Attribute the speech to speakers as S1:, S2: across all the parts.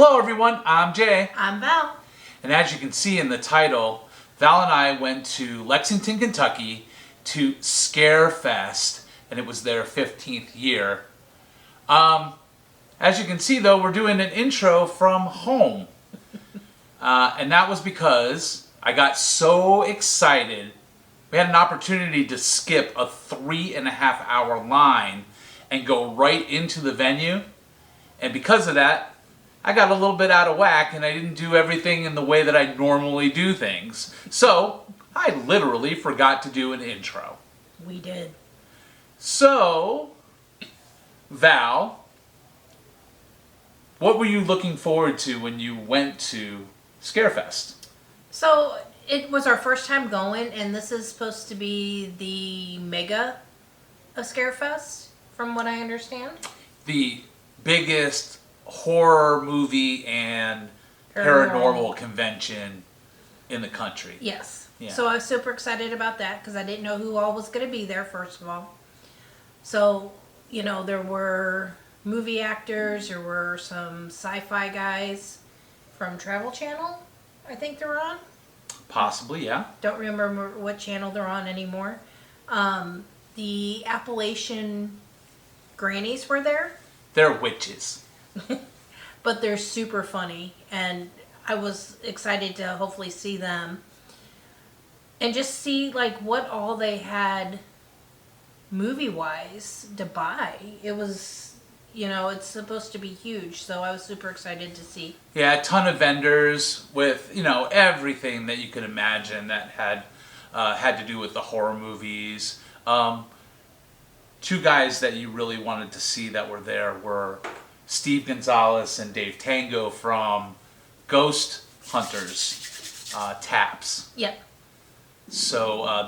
S1: Hello everyone, I'm Jay.
S2: I'm Val.
S1: And as you can see in the title, Val and I went to Lexington, Kentucky to Scarefest, and it was their 15th year. As you can see though, we're doing an intro from home. And that was because I got so excited. We had an opportunity to skip a 3.5-hour line and go right into the venue. And because of that, I got a little bit out of whack and I didn't do everything in the way that I normally do things. So, I literally forgot to do an intro.
S2: We did.
S1: So, Val, what were you looking forward to when you went to Scarefest?
S2: So, it was our first time going, and this is supposed to be the mega of Scarefest, from what I understand.
S1: The biggest horror movie and paranormal convention in the country.
S2: Yes.
S1: Yeah.
S2: So I was super excited about that because I didn't know who all was going to be there, first of all. So, you know, there were movie actors, there were some sci-fi guys from Travel Channel, I think they're on.
S1: Possibly, yeah.
S2: Don't remember what channel they're on anymore. The Appalachian grannies were there.
S1: They're witches.
S2: But they're super funny, and I was excited to hopefully see them and just see like what all they had movie-wise to buy. It was, you know, it's supposed to be huge, so I was super excited to see.
S1: Yeah, a ton of vendors with, you know, everything that you could imagine that had to do with the horror movies. Two guys that you really wanted to see that were there were Gonzales and Dave Tango from Ghost Hunters Taps.
S2: Yep.
S1: So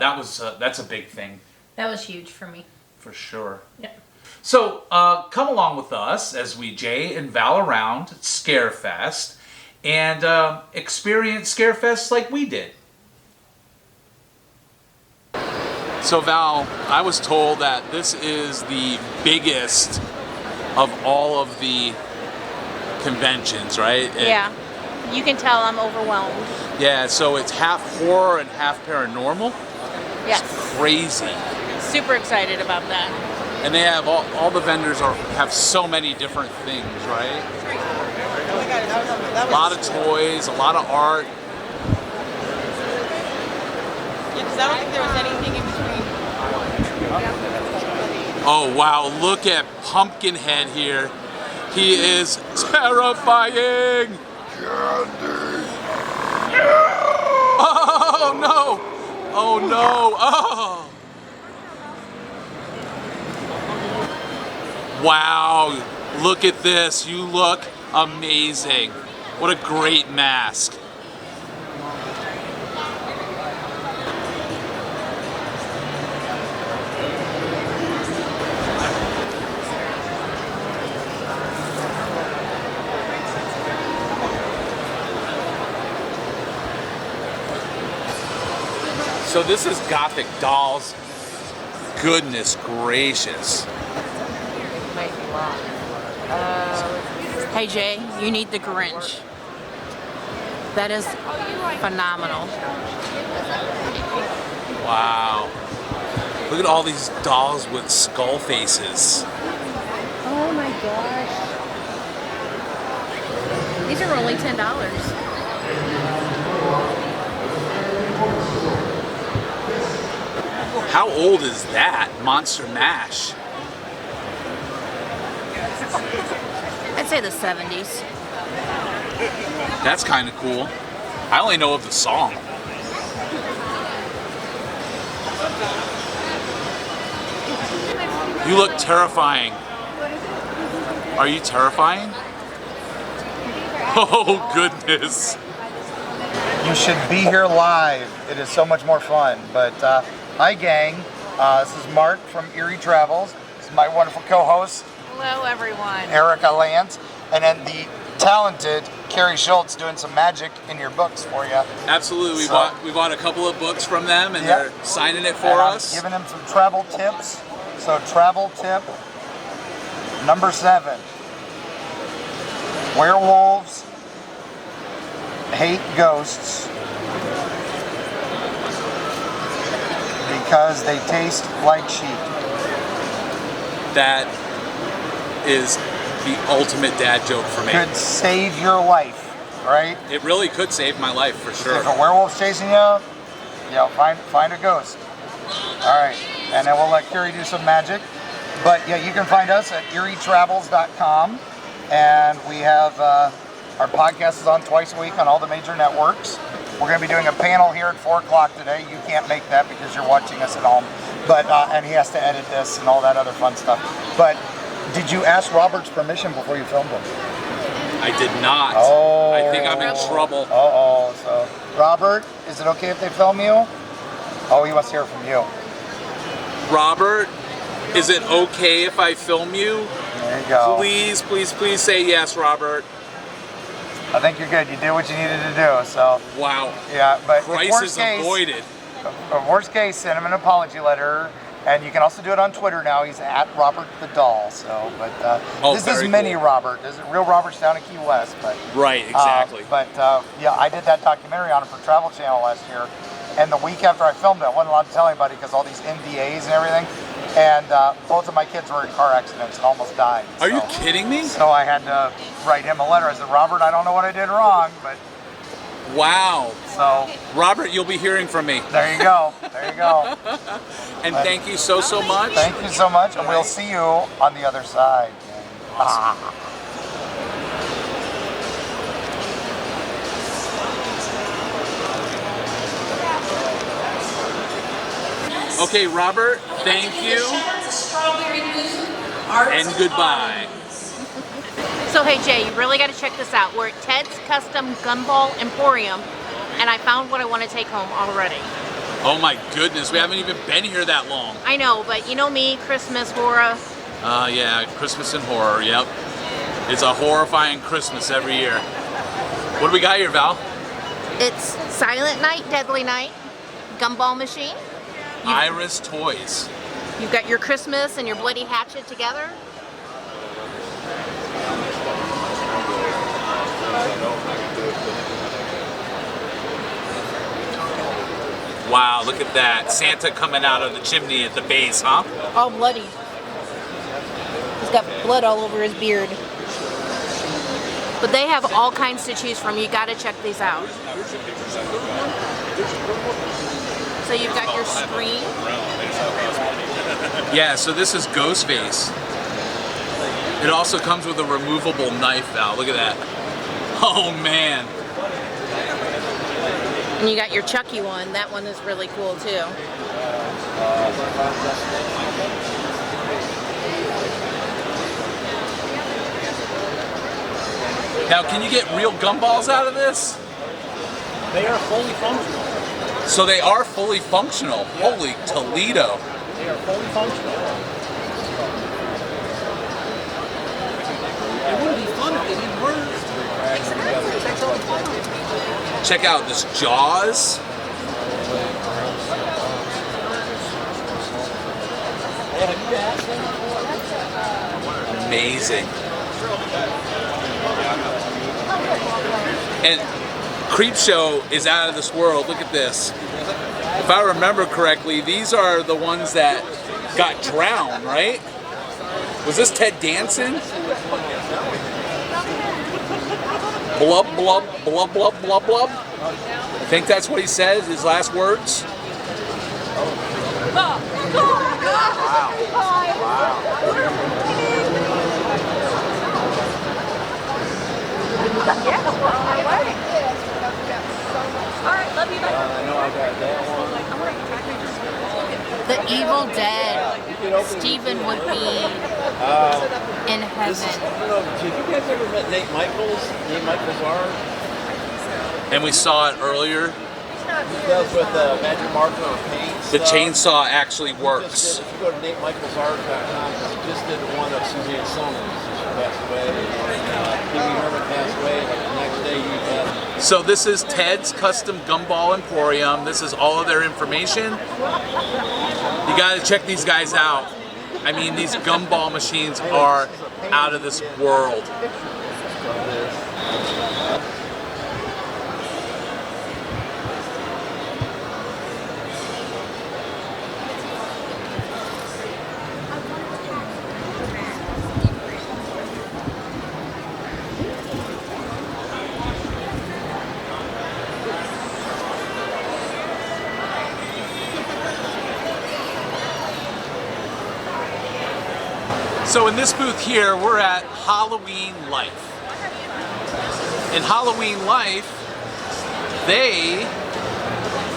S1: that's a big thing.
S2: That was huge for me.
S1: For sure.
S2: Yep.
S1: So come along with us as we Jay and Val around Scarefest and experience Scarefest like we did. So Val, I was told that this is the biggest of all of the conventions, right?
S3: Yeah, you can tell I'm overwhelmed.
S1: Yeah, so it's half horror and half paranormal.
S3: Yes.
S1: It's crazy.
S3: Super excited about that.
S1: And they have all the vendors have so many different things, right? A lot of toys, a lot of art.
S4: Yeah, because I don't think there was anything in between.
S1: Oh wow, look at Pumpkinhead here. He is terrifying! Candy! Oh no! Oh no! Oh! Wow, look at this. You look amazing. What a great mask. So this is Gothic Dolls. Goodness gracious.
S3: Hey Jay, you need the Grinch. That is phenomenal.
S1: Wow. Look at all these dolls with skull faces.
S3: Oh my gosh. These are only $10.
S1: How old is that? Monster Mash.
S3: I'd say the 70s.
S1: That's kind of cool. I only know of the song. You look terrifying. Are you terrifying? Oh goodness.
S5: You should be here live. It is so much more fun. But hi gang, this is Mark from Erie Travels. This is my wonderful co-host,
S3: Hello everyone.
S5: Erica Lance, and then the talented Carrie Schultz doing some magic in your books for you.
S1: Absolutely. We bought a couple of books from them and
S5: Yep.
S1: they're signing it for
S5: And
S1: us.
S5: I'm giving them some travel tips. So travel tip number 7. Werewolves hate ghosts because they taste like sheep.
S1: That is the ultimate dad joke for me.
S5: Could save your life, right?
S1: It really could save my life for sure.
S5: If a werewolf's chasing you, find a ghost. All right, and then we'll let Carrie do some magic. But yeah, you can find us at erietravels.com, and we have our podcast is on twice a week on all the major networks. We're going to be doing a panel here at 4 o'clock today. You can't make that because you're watching us at home, but and he has to edit this and all that other fun stuff. But did you ask Robert's permission before you filmed him?
S1: I did not.
S5: Oh.
S1: I think I'm in trouble.
S5: Uh-oh. So, Robert, is it okay if they film you? Oh, he wants to hear from you.
S1: Robert, is it okay if I film you?
S5: There you go.
S1: Please, please, please say yes, Robert.
S5: I think you're good. You did what you needed to do, so.
S1: Wow.
S5: Yeah, but
S1: Crisis avoided.
S5: Worst case, send him an apology letter. And you can also do it on Twitter now. He's at Robert the Doll. So, but this is mini cool. Robert. This is real Robert's down in Key West, but
S1: right, exactly.
S5: Yeah, I did that documentary on him for Travel Channel last year, and the week after I filmed it, I wasn't allowed to tell anybody because all these NDAs and everything. And both of my kids were in car accidents and almost died.
S1: Are you kidding me?
S5: So I had to write him a letter. I said, Robert, I don't know what I did wrong, but.
S1: Wow.
S5: So,
S1: Robert, you'll be hearing from me.
S5: There you go. There you go.
S1: And thank you so much.
S5: Thank you so much, and we'll see you on the other side.
S1: Awesome. Okay, Robert, thank you. And goodbye.
S3: So hey Jay, you really got to check this out. We're at Ted's Custom Gumball Emporium, and I found what I want to take home already.
S1: Oh my goodness, we haven't even been here that long.
S3: I know, but you know me, Christmas, horror.
S1: Yeah, Christmas and horror, yep. It's a horrifying Christmas every year. What do we got here, Val?
S3: It's Silent Night, Deadly Night, Gumball Machine.
S1: Iris Toys.
S3: You've got your Christmas and your Bloody Hatchet together.
S1: Wow, look at that. Santa coming out of the chimney at the base, huh?
S3: All bloody. He's got blood all over his beard. But they have all kinds to choose from. You gotta check these out. So you've got your screen.
S1: Yeah, so this is Ghostface. It also comes with a removable knife, Val. Look at that. Oh, man.
S3: And you got your Chucky one. That one is really cool, too.
S1: Now, can you get real gumballs out of this?
S6: They are fully functional.
S1: So they are fully functional.
S6: Yeah.
S1: Holy Toledo.
S6: They are fully functional. It wouldn't be fun if they didn't work.
S1: Check out this Jaws. Amazing. And Creepshow is out of this world. Look at this. If I remember correctly, these are the ones that got drowned, right? Was this Ted Danson? Blub, blub, blub, blub, blub, blub. I think that's what he said, his last words.
S3: The Evil Dead. Stephen would be in heaven.
S6: Have you guys ever met Nate Michaels? Nate Michaels art?
S1: And we saw it earlier.
S6: He does with magic marker or paint.
S1: The chainsaw actually works.
S6: If you go to NateMichaelsArt.com, he just did one of Suzanne Summers. She passed away. Pee-wee Herman passed away. Like the next day, he had.
S1: So this is Ted's Custom Gumball Emporium. This is all of their information. You gotta check these guys out. I mean, these gumball machines are out of this world. So in this booth here, we're at Halloween Life. In Halloween Life, they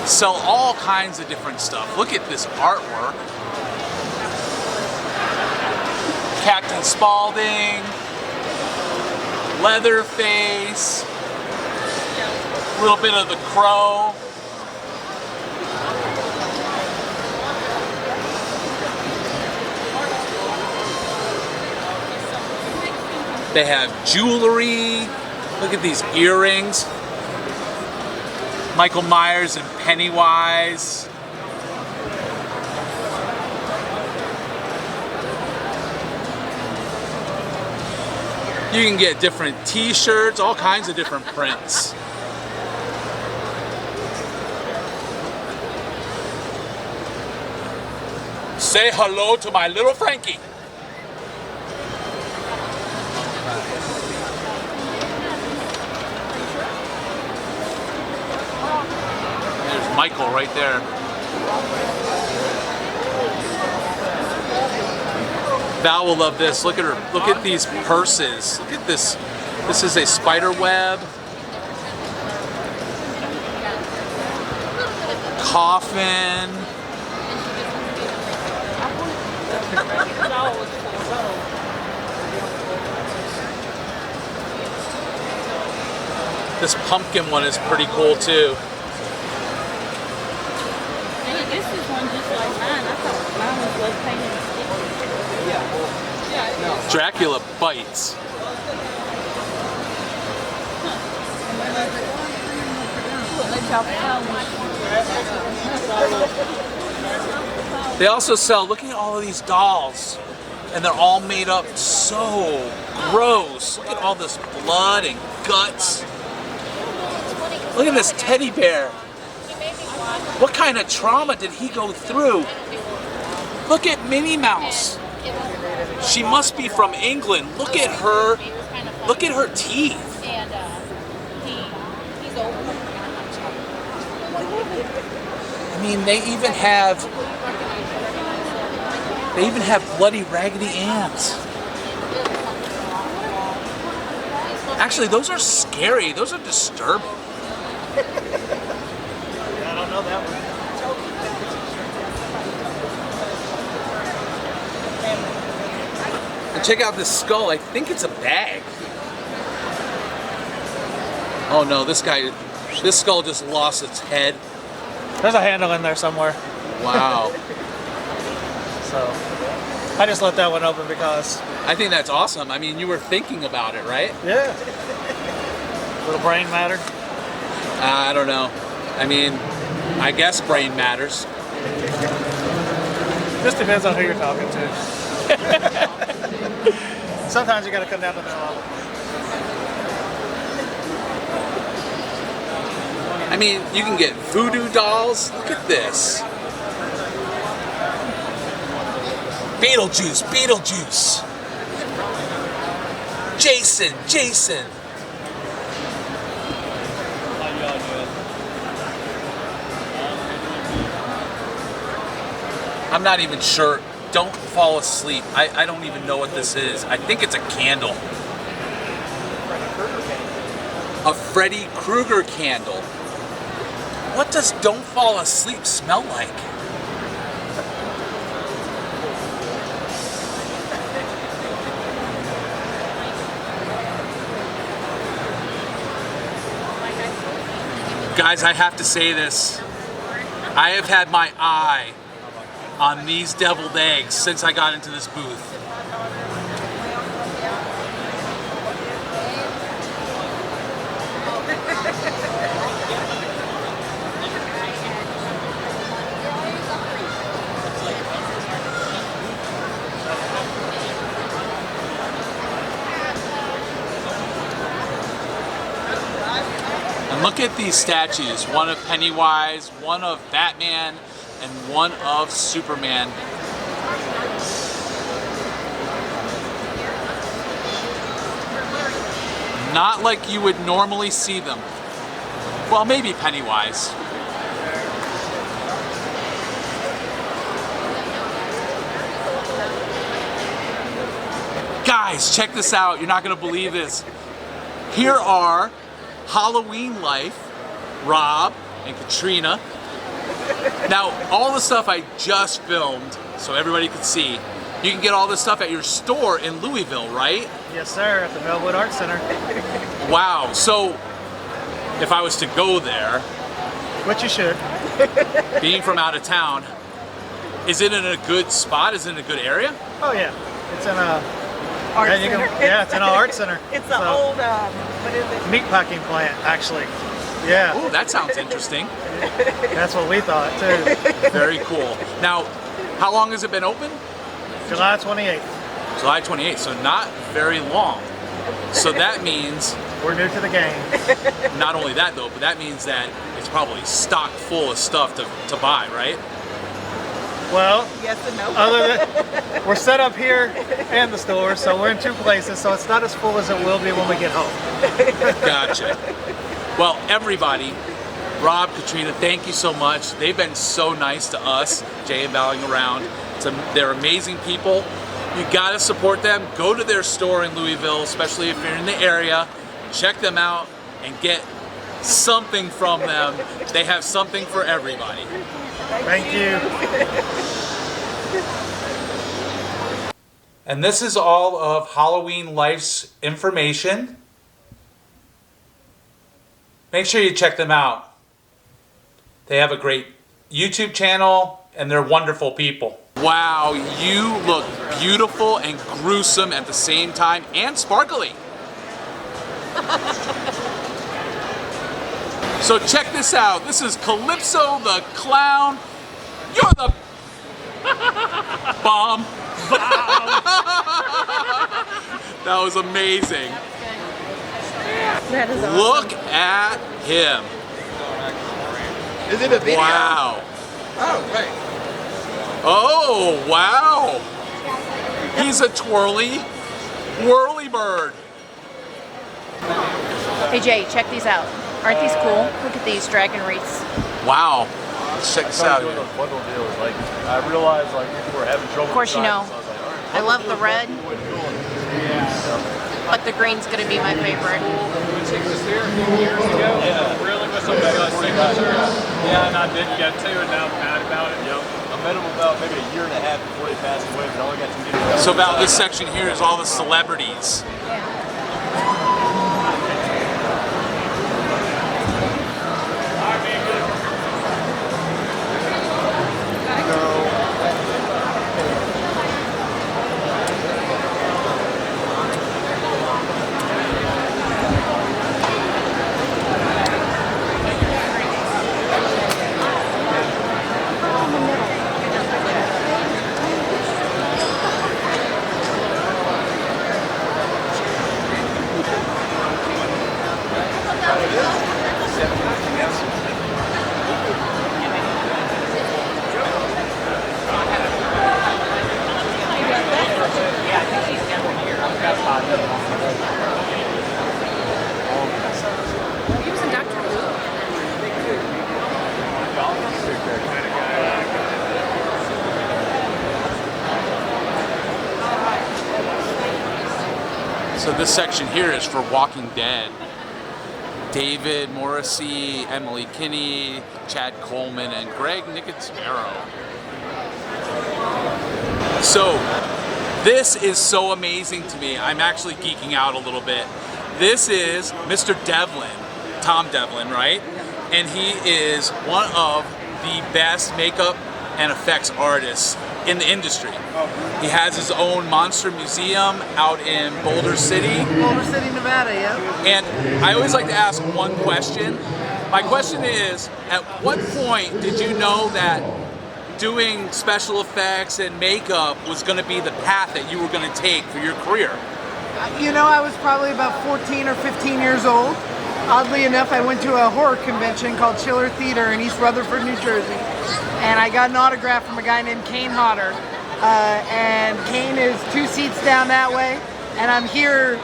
S1: sell all kinds of different stuff. Look at this artwork. Captain Spaulding, Leatherface, a little bit of the Crow. They have jewelry. Look at these earrings. Michael Myers and Pennywise. You can get different t-shirts, all kinds of different prints. Say hello to my little Frankie. There's Michael right there. Val will love this. Look at her. Look at these purses. Look at this. This is a spider web. Coffin. This pumpkin one is pretty cool too.
S4: Hey, this is one just like mine. I thought mine was less painted and sticky.
S1: Dracula bites. They also sell, look at all of these dolls. And they're all made up so gross. Look at all this blood and guts. Look at this teddy bear. What kind of trauma did he go through? Look at Minnie Mouse. She must be from England. Look at her. Look at her teeth. I mean, they even have bloody Raggedy Anns. Actually, those are scary. Those are disturbing.
S7: I don't know that one.
S1: And check out this skull. I think it's a bag. Oh no, this skull just lost its head.
S7: There's a handle in there somewhere.
S1: Wow.
S7: So I just let that one open because.
S1: I think that's awesome. I mean, you were thinking about it, right?
S7: Yeah. Little brain matter.
S1: I don't know. I mean, I guess brain matters.
S7: Just depends on who you're talking to. Sometimes you got to come down to the middle of it.
S1: I mean, you can get voodoo dolls. Look at this. Beetlejuice, Beetlejuice. Jason, Jason. I'm not even sure. Don't fall asleep. I don't even know what this is. I think it's a candle. A Freddy Krueger candle. What does Don't Fall Asleep smell like? Guys, I have to say this. I have had my eye on these deviled eggs since I got into this booth. And look at these statues, one of Pennywise, one of Batman, and one of Superman. Not like you would normally see them. Well, maybe Pennywise. Guys, check this out. You're not gonna believe this. Here are Halloween Life, Rob and Katrina. Now, all the stuff I just filmed, so everybody could see, you can get all this stuff at your store in Louisville, right?
S7: Yes, sir, at the Melwood Art Center.
S1: Wow, so if I was to go there,
S7: Which you should.
S1: being from out of town, is it in a good spot? Is it in a good area?
S7: Oh yeah, it's in a
S8: Art
S7: yeah, you
S8: center.
S7: can, yeah, it's in an art center.
S8: It's an old, what is it?
S7: meat packing plant, actually. Yeah,
S1: Oh, that sounds interesting.
S7: that's what we thought too.
S1: Very cool. Now, how long has it been open?
S7: July 28th.
S1: July 28th, so not very long. So that means,
S7: We're new to the game.
S1: not only that though, but that means that it's probably stocked full of stuff to buy, right?
S7: Well,
S8: Yes and no.
S7: other than we're set up here and the store, so we're in two places, so it's not as full as it will be when we get home.
S1: Gotcha. Well, everybody, Rob, Katrina, thank you so much. They've been so nice to us, Jay and Val around. They're amazing people. You gotta support them. Go to their store in Louisville, especially if you're in the area. Check them out and get something from them. They have something for everybody.
S7: Thank you.
S1: And this is all of Halloween Life's information. Make sure you check them out. They have a great YouTube channel and they're wonderful people. Wow, you look beautiful and gruesome at the same time and sparkly. So check this out. This is Calypso the Clown. You're the bomb. That was amazing.
S8: That is awesome.
S1: Look at him.
S6: Is it a video?
S1: Wow.
S6: Oh, wait.
S1: Oh, wow. He's a whirly bird.
S3: Hey Jay, check these out. Aren't these cool? Look at these dragon wreaths.
S1: Wow. Let's check this out
S6: Doing
S1: here.
S6: those bundle deals, like I realized like people were having trouble.
S3: Of course, you know,
S6: So I was like, all right,
S3: I love the red,
S6: yeah.
S3: but the green's gonna be my favorite.
S9: Chick was here years ago. Yeah. Really with some signatures. Yeah, and I didn't get to, and now I'm mad about it.
S6: Yep. I met them about maybe a year and a half before they passed away, but I only got to meet them.
S1: So about this section here is all the celebrities. So this section here is for Walking Dead. David Morrissey, Emily Kinney, Chad Coleman, and Greg Nicotero. So this is so amazing to me. I'm actually geeking out a little bit. This is Mr. Devlin, Tom Devlin, right? And he is one of the best makeup and effects artists in the industry. He has his own monster museum out in Boulder City.
S8: Boulder City, Nevada, yeah.
S1: And I always like to ask one question. My question is, at what point did you know that doing special effects and makeup was going to be the path that you were going to take for your career?
S8: You know, I was probably about 14 or 15 years old. Oddly enough, I went to a horror convention called Chiller Theater in East Rutherford, New Jersey. And I got an autograph from a guy named Kane Hodder. And Kane is 2 seats down that way. And I'm here,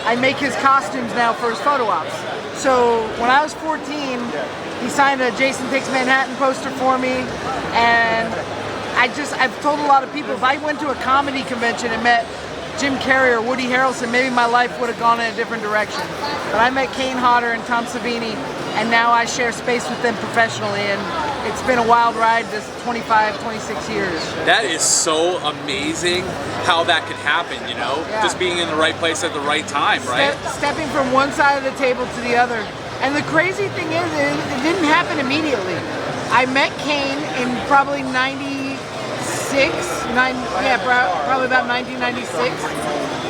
S8: I make his costumes now for his photo ops. So when I was 14, he signed a Jason Takes Manhattan poster for me. And I've told a lot of people, if I went to a comedy convention and met Jim Carrey or Woody Harrelson, maybe my life would have gone in a different direction. But I met Kane Hodder and Tom Savini, and now I share space with them professionally, and it's been a wild ride this 25, 26 years.
S1: That is so amazing how that could happen, you know?
S8: Yeah.
S1: Just being in the right place at the right time, right?
S8: Stepping from one side of the table to the other. And the crazy thing is, it didn't happen immediately. I met Kane in probably probably about 1996.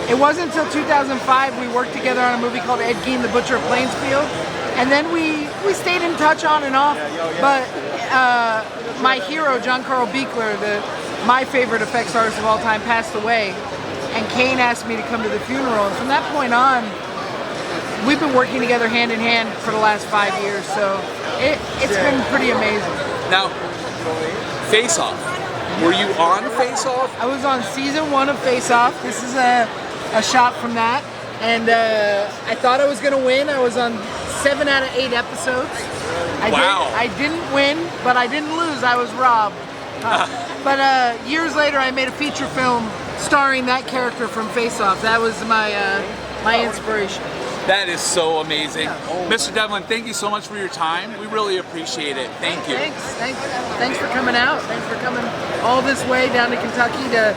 S8: It wasn't until 2005 we worked together on a movie called Ed Gein, The Butcher of Plainsfield. And then we stayed in touch on and off. But my hero, John Carl Buechler, my favorite effects artist of all time, passed away. And Kane asked me to come to the funeral. And from that point on, we've been working together hand in hand for the last 5 years. So it's been pretty amazing.
S1: Now, Face Off. Were you on Face Off?
S8: I was on season 1 of Face Off. This is a shot from that. And I thought I was going to win. I was on 7 out of 8 episodes. I didn't win, but I didn't lose. I was robbed. But years later, I made a feature film starring that character from Face Off. That was my inspiration.
S1: That is so amazing. Mr. Devlin, thank you so much for your time. We really appreciate it. Thank you.
S8: Thanks for coming out. Thanks for coming all this way down to Kentucky to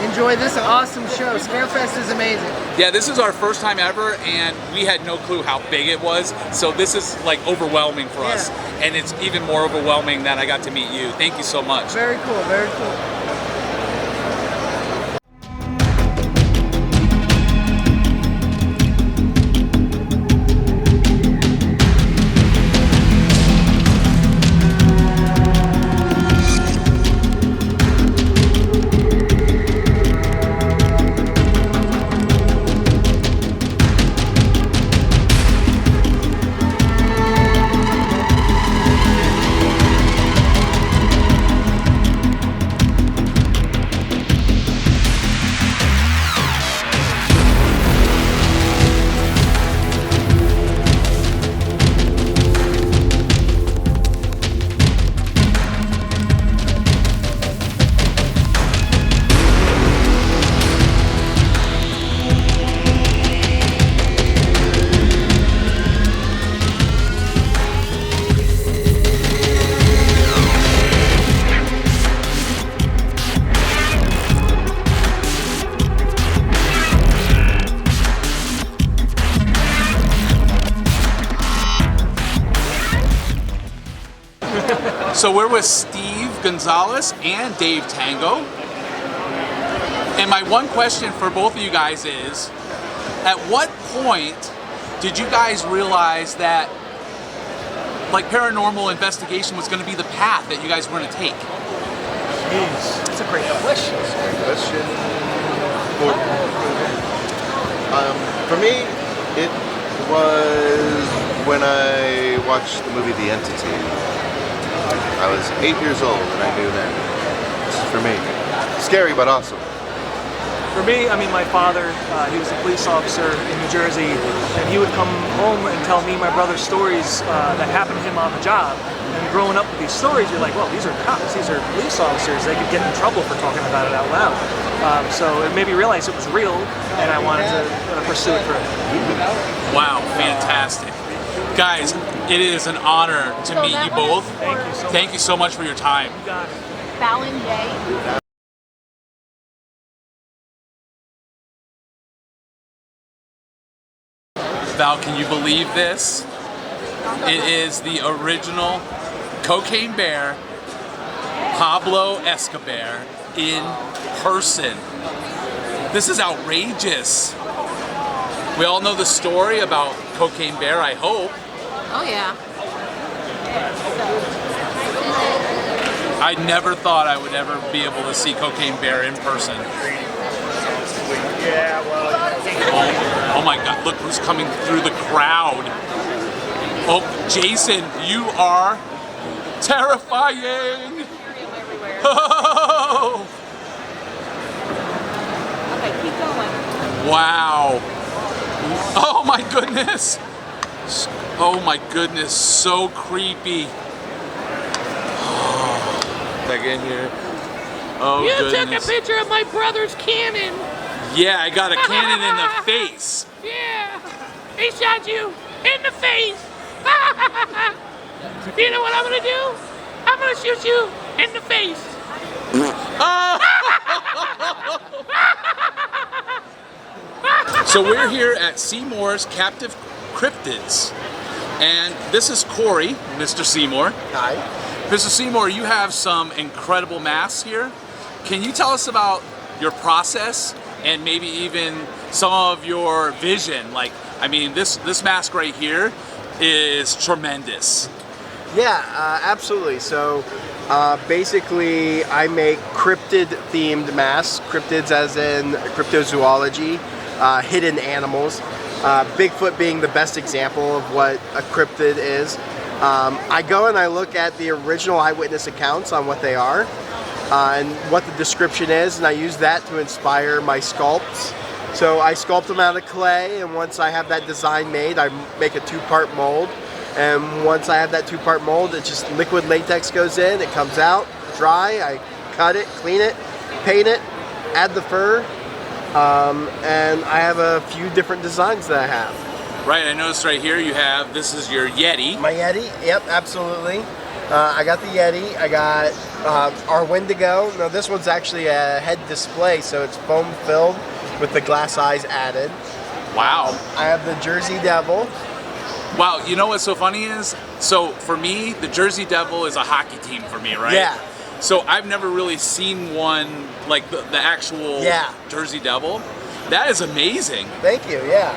S8: enjoy this awesome show. Scarefest is amazing.
S1: Yeah, this is our first time ever, and we had no clue how big it was. So this is like overwhelming for us, and it's even more overwhelming that I got to meet you. Thank you so much.
S8: Very cool, very cool.
S1: So we're with Steve Gonzales and Dave Tango. And my one question for both of you guys is, at what point did you guys realize that like paranormal investigation was going to be the path that you guys were going to take?
S7: Jeez, that's a great question.
S10: For me, it was when I watched the movie The Entity. I was 8 years old and I knew that this is for me. Scary but awesome.
S7: For me, I mean, my father, he was a police officer in New Jersey, and he would come home and tell me and my brother stories that happened to him on the job. And growing up with these stories, you're like, well, these are cops, these are police officers, they could get in trouble for talking about it out loud. So it made me realize it was real, and I wanted to pursue it further. Wow,
S1: fantastic. Guys, it is an honor to meet you both. Thank you so much for your time.
S7: You got it.
S3: Val and Jay.
S1: Val, can you believe this? It is the original Cocaine Bear, Pablo Escobar, in person. This is outrageous. We all know the story about Cocaine Bear, I hope.
S3: Oh yeah.
S1: I never thought I would ever be able to see Cocaine Bear in person. Oh my God, look who's coming through the crowd. Oh, Jason, you are terrifying. Oh.
S3: Okay, keep going.
S1: Wow. Oh my goodness. Oh my goodness, so creepy. Oh. Back in here. Oh,
S3: you
S1: goodness.
S3: took a picture of my brother's cannon.
S1: Yeah, I got a cannon in the face.
S11: Yeah, he shot you in the face. You know what I'm gonna do? I'm gonna shoot you in the face.
S1: So we're here at Seymour's Captive Cryptids. And this is Corey, Mr. Seymour.
S12: Hi.
S1: Mr. Seymour, you have some incredible masks here. Can you tell us about your process and maybe even some of your vision? Like, I mean, this mask right here is tremendous.
S12: Yeah, absolutely. So basically I make cryptid themed masks. Cryptids as in cryptozoology, hidden animals. Bigfoot being the best example of what a cryptid is. I go and I look at the original eyewitness accounts on what they are and what the description is, and I use that to inspire my sculpts. So I sculpt them out of clay, and once I have that design made, I make a 2-part mold. And once I have that 2-part mold, it just liquid latex goes in, it comes out, dry, I cut it, clean it, paint it, add the fur, and I have a few different designs that I have.
S1: Right, I noticed right here you have, this is your Yeti.
S12: My Yeti, yep, absolutely. I got the Yeti, I got our Wendigo. Now this one's actually a head display, so it's foam filled with the glass eyes added.
S1: Wow.
S12: I have the Jersey Devil.
S1: Wow, you know what's so funny is, so for me, the Jersey Devil is a hockey team for me, right?
S12: Yeah.
S1: So I've never really seen one like the actual Jersey Devil. That is amazing.
S12: Thank you, yeah.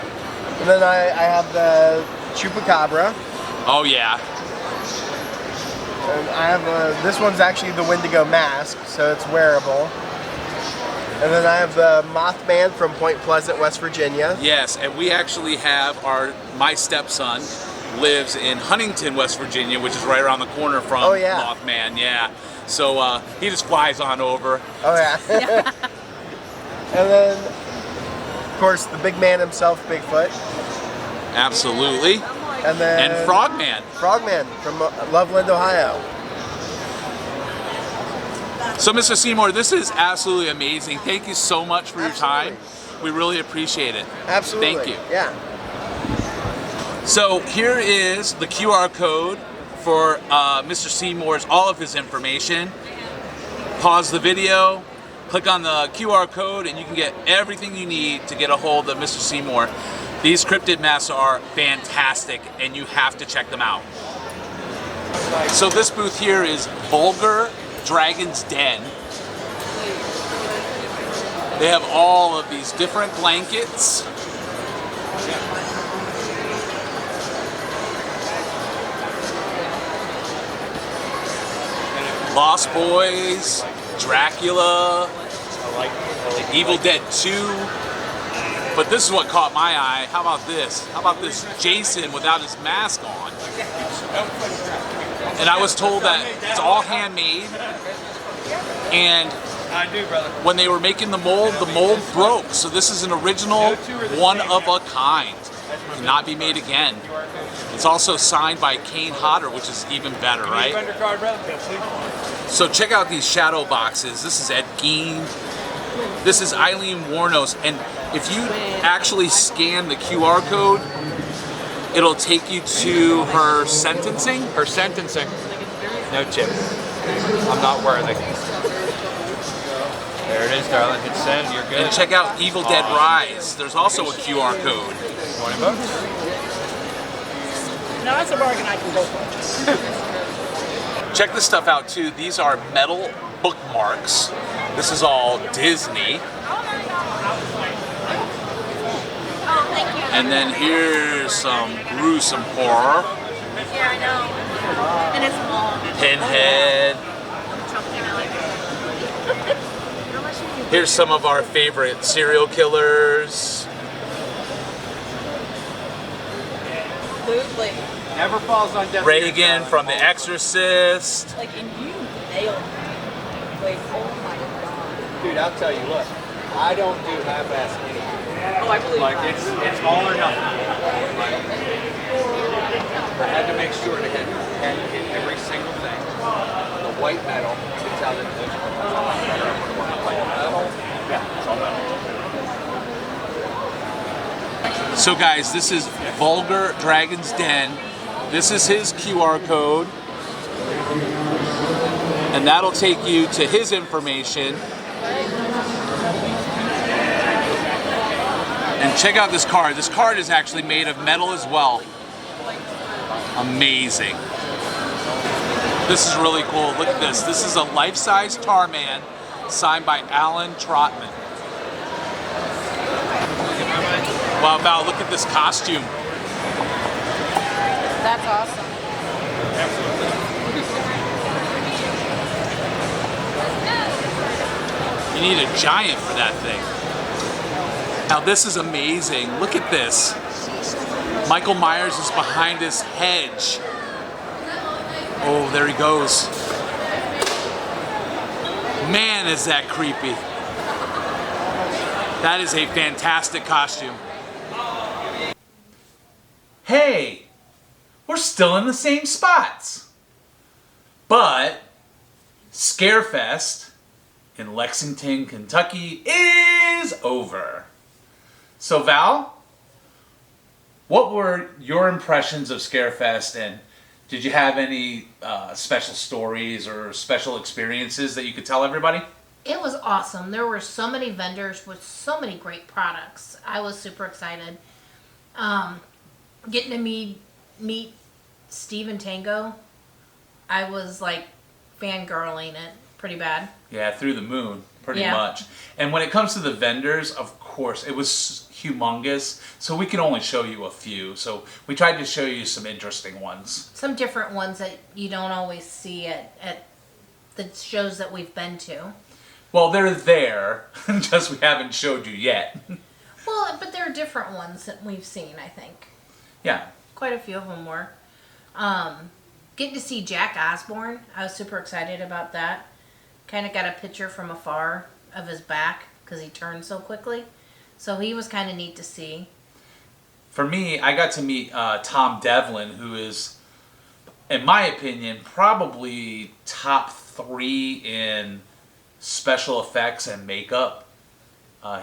S12: And then I have the Chupacabra.
S1: Oh yeah.
S12: And I have this one's actually the Wendigo mask, so it's wearable. And then I have the Mothman from Point Pleasant, West Virginia.
S1: Yes, and we actually have my stepson lives in Huntington, West Virginia, which is right around the corner from Mothman, yeah. So he just flies on over.
S12: Oh yeah. And then, of course, the big man himself, Bigfoot.
S1: Absolutely.
S12: And then
S1: Frogman.
S12: Frogman from Loveland, Ohio.
S1: So, Mr. Seymour, this is absolutely amazing. Thank you so much for your time. We really appreciate it.
S12: Absolutely.
S1: Thank you.
S12: Yeah.
S1: So here is the QR code for Mr. Seymour's, all of his information. Pause the video, click on the QR code, and you can get everything you need to get a hold of Mr. Seymour. These cryptid masks are fantastic, and you have to check them out. So this booth here is Vulgar Dragon's Den. They have all of these different blankets. Lost Boys, Dracula, Evil Dead 2. But this is what caught my eye. How about this? How about this Jason without his mask on? And I was told that it's all handmade. And when they were making the mold broke. So this is an original, one of a kind. Cannot be made again. It's also signed by Kane Hodder, which is even better, right? So check out these shadow boxes. This is Ed Gein. This is Eileen Warnos. And if you actually scan the QR code, it'll take you to her sentencing.
S9: Her sentencing. No chip. I'm not worthy. There it is, darling. Hit send. You're good.
S1: And check out Evil Dead Rise. There's also a QR code.
S9: $20.
S4: No, that's a bargain I can go for.
S1: Check this stuff out too. These are metal bookmarks. This is all Disney. And then here's some gruesome horror.
S3: Yeah, I know. And it's long.
S1: Pinhead. Here's some of our favorite serial killers.
S4: Absolutely.
S9: Never falls on deaf
S1: Reagan
S9: ears,
S1: from The Exorcist.
S4: Like, and you nailed it. Like, oh my god.
S9: Dude, I'll tell you what. I don't do half-ass anything.
S4: Oh, I believe
S9: Like,
S4: that.
S9: it's all or nothing. Like, I had to make sure to hit every single thing. The white metal, it's how the metal. Yeah, it's all metal.
S1: So guys, this is Vulgar Dragon's Den. This is his QR code. And that'll take you to his information. And check out this card. This card is actually made of metal as well. Amazing. This is really cool. Look at this. This is a life-size Tarman signed by Alan Trotman. Wow, Val, look at this costume.
S3: That's awesome.
S1: You need a giant for that thing. Now this is amazing. Look at this. Michael Myers is behind his hedge. Oh, there he goes. Man, is that creepy. That is a fantastic costume. Hey, we're still in the same spots. But Scarefest in Lexington, Kentucky is over. So Val, what were your impressions of Scarefest, and did you have any special stories or special experiences that you could tell everybody?
S2: It was awesome. There were so many vendors with so many great products. I was super excited. Getting to meet Steve and Tango, I was like fangirling it pretty bad.
S1: Yeah, through the moon, pretty much. And when it comes to the vendors, of course, it was humongous, so we can only show you a few. So we tried to show you some interesting ones.
S2: Some different ones that you don't always see at the shows that we've been to.
S1: Well, they're there, just we haven't showed you yet.
S2: Well, but there are different ones that we've seen, I think.
S1: Yeah.
S2: Quite a few of them were. Getting to see Jack Osbourne, I was super excited about that. Kind of got a picture from afar of his back because he turned so quickly. So he was kind of neat to see.
S1: For me, I got to meet Tom Devlin, who is, in my opinion, probably top 3 in special effects and makeup.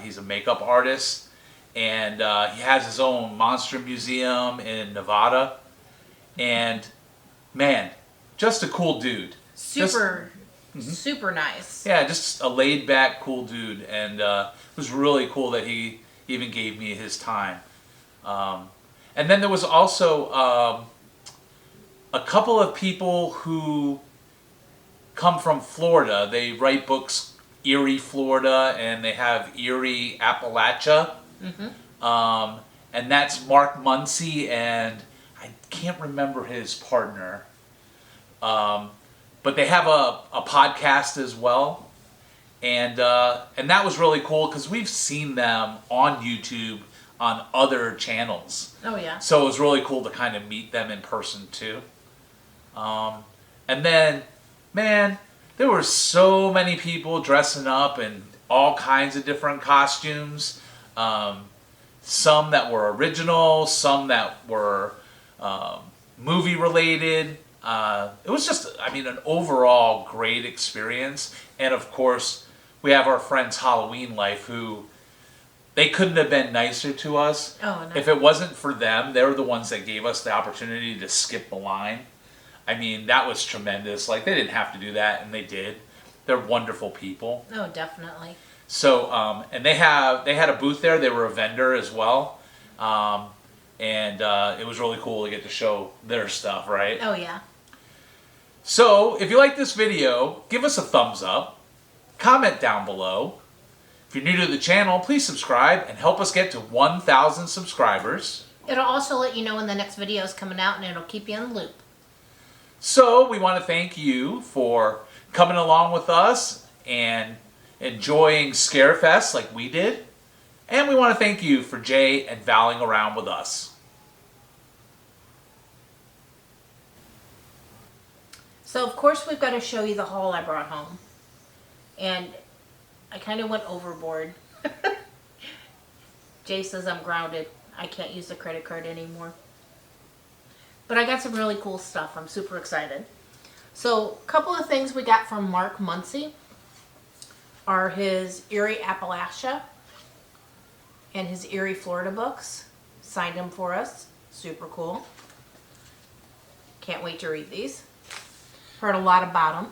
S1: He's a makeup artist, and he has his own monster museum in Nevada. And man, just a cool dude.
S2: Super nice.
S1: Yeah, just a laid back, cool dude, and it was really cool that he even gave me his time. And then there was also a couple of people who come from Florida. They write books, Erie, Florida, and they have Erie, Appalachia. And that's Mark Muncy, and I can't remember his partner. But they have a podcast as well. And that was really cool because we've seen them on YouTube on other channels.
S2: Oh, yeah.
S1: So it was really cool to kind of meet them in person too. And then, man, there were so many people dressing up in all kinds of different costumes. Some that were original, some that were movie related. It was just, I mean, an overall great experience. And of course, we have our friends Halloween Life, who they couldn't have been nicer to us.
S2: Oh, no.
S1: If it wasn't for them, they were the ones that gave us the opportunity to skip the line. I mean, that was tremendous. Like, they didn't have to do that, and they did. They're wonderful people.
S2: Oh, definitely.
S1: So, and they had a booth there. They were a vendor as well. And it was really cool to get to show their stuff, right?
S2: Oh, yeah.
S1: So, if you like this video, give us a thumbs up. Comment down below. If you're new to the channel, please subscribe and help us get to 1,000 subscribers.
S2: It'll also let you know when the next video is coming out, and it'll keep you in the loop.
S1: So, we want to thank you for coming along with us and enjoying Scarefest like we did. And we want to thank you for Jay and Valing around with us.
S2: So, of course, we've got to show you the haul I brought home. And I kind of went overboard. Jay says I'm grounded. I can't use the credit card anymore. But I got some really cool stuff. I'm super excited. So, a couple of things we got from Mark Muncy are his Erie, Appalachia and his Erie, Florida books. signed them for us. Super cool. Can't wait to read these. Heard a lot about them.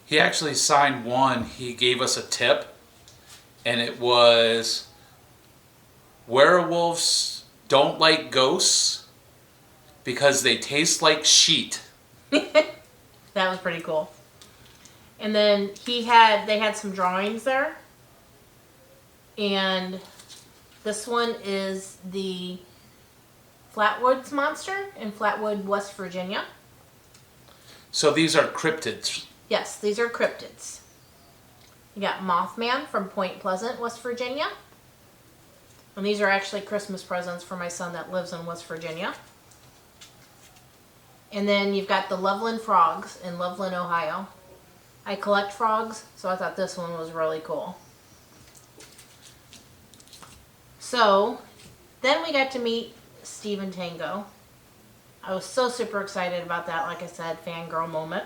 S1: He actually signed one. He gave us a tip, and it was werewolves don't like ghosts because they taste like sheet.
S2: That was pretty cool. And then they had some drawings there. And this one is the Flatwoods Monster in Flatwood, West Virginia.
S1: So these are cryptids.
S2: Yes, these are cryptids. You got Mothman from Point Pleasant, West Virginia. And these are actually Christmas presents for my son that lives in West Virginia. And then you've got the Loveland Frogs in Loveland, Ohio. I collect frogs, so I thought this one was really cool. So, then we got to meet Steve Tango. I was so super excited about that, like I said, fangirl moment.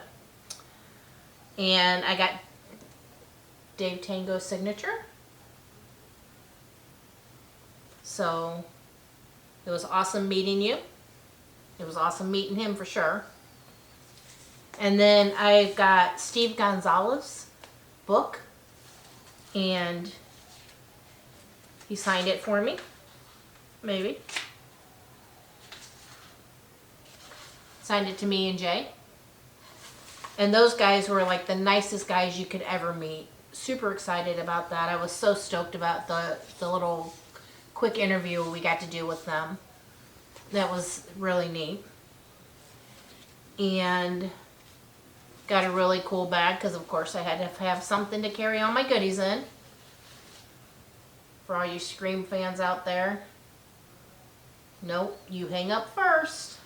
S2: And I got Dave Tango's signature. So, it was awesome meeting you. It was awesome meeting him for sure. And then I got Steve Gonzales' book. And he signed it for me. Maybe. Signed it to me and Jay. And those guys were like the nicest guys you could ever meet. Super excited about that. I was so stoked about the little quick interview we got to do with them. That was really neat. And got a really cool bag because of course I had to have something to carry all my goodies in. For all you Scream fans out there. Nope, you hang up first.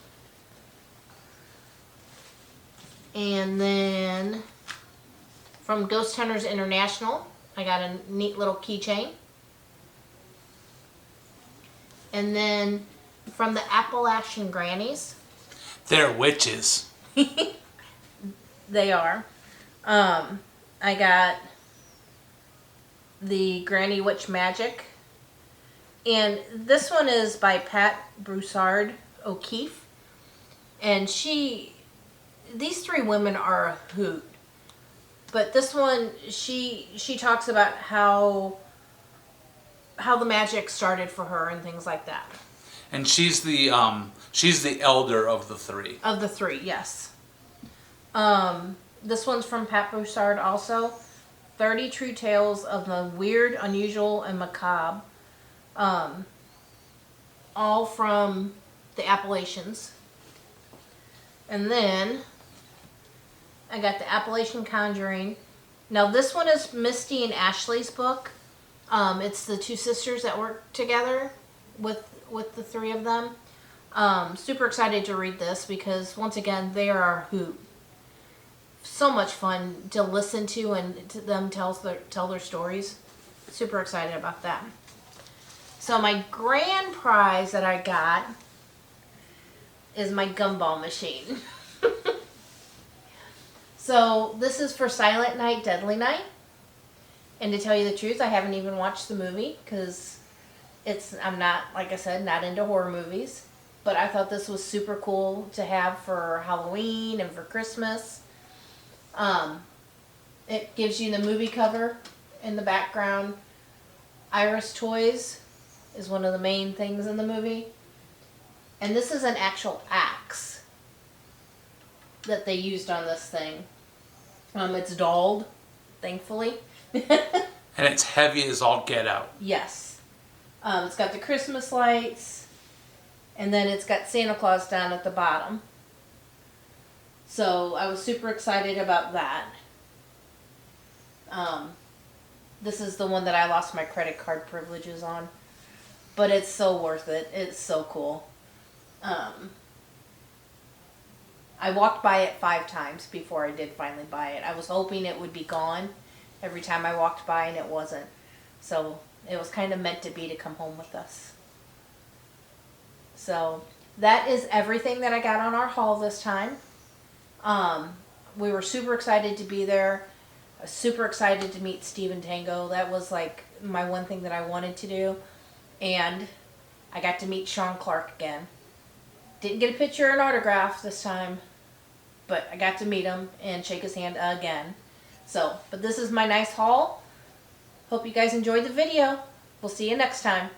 S2: And then from Ghost Hunters International, I got a neat little keychain. And then from the Appalachian Grannies.
S1: They're witches.
S2: They are. I got the Granny Witch Magic. And this one is by Pat Broussard O'Keefe. And these three women are a hoot. But this one, she talks about how the magic started for her and things like that.
S1: And she's the elder of the three.
S2: Of the three, yes. This one's from Pat Broussard also. 30 True Tales of the Weird, Unusual, and Macabre. All from the Appalachians. And then I got the Appalachian Conjuring. Now this one is Misty and Ashley's book. It's the two sisters that work together with the three of them. Super excited to read this because once again they are a hoot. So much fun to listen to and to them tell their stories. Super excited about that. So my grand prize that I got is my gumball machine. So this is for Silent Night, Deadly Night. And to tell you the truth, I haven't even watched the movie because I'm not, like I said, not into horror movies. But I thought this was super cool to have for Halloween and for Christmas. It gives you the movie cover in the background. Iris Toys is one of the main things in the movie. And this is an actual axe that they used on this thing. It's dulled, thankfully.
S1: And it's heavy as all get out.
S2: Yes. It's got the Christmas lights. And then it's got Santa Claus down at the bottom. So I was super excited about that. This is the one that I lost my credit card privileges on. But it's so worth it. It's so cool. I walked by it 5 times before I did finally buy it. I was hoping it would be gone every time I walked by and it wasn't. So it was kind of meant to be to come home with us. So that is everything that I got on our haul this time. We were super excited to be there. Super excited to meet Steve Tango. That was like my one thing that I wanted to do. And I got to meet Sean Clark again. Didn't get a picture or an autograph this time, but I got to meet him and shake his hand again. So, but this is my nice haul. Hope you guys enjoyed the video. We'll see you next time.